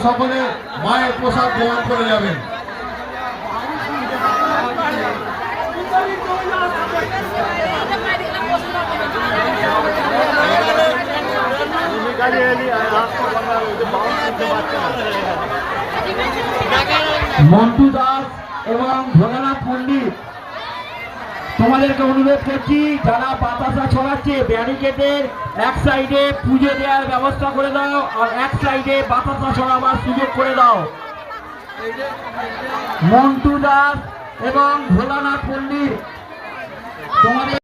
সকলে মায়ের প্রসাদ গ্রহণ করে যাবেন। মন্টু দাস এবং ভোলানাথ পণ্ডিত, তোমাদেরকে অনুরোধ করছি যারা বাতাসা ছড়াচ্ছে ব্যারিকেডের এক সাইডে পুজো দেওয়ার ব্যবস্থা করে দাও আর এক সাইডে বাতাসা ছড়াবার সুযোগ করে দাও। মন্টু দাস এবং ভোলানাথ পণ্ডিত, তোমাদের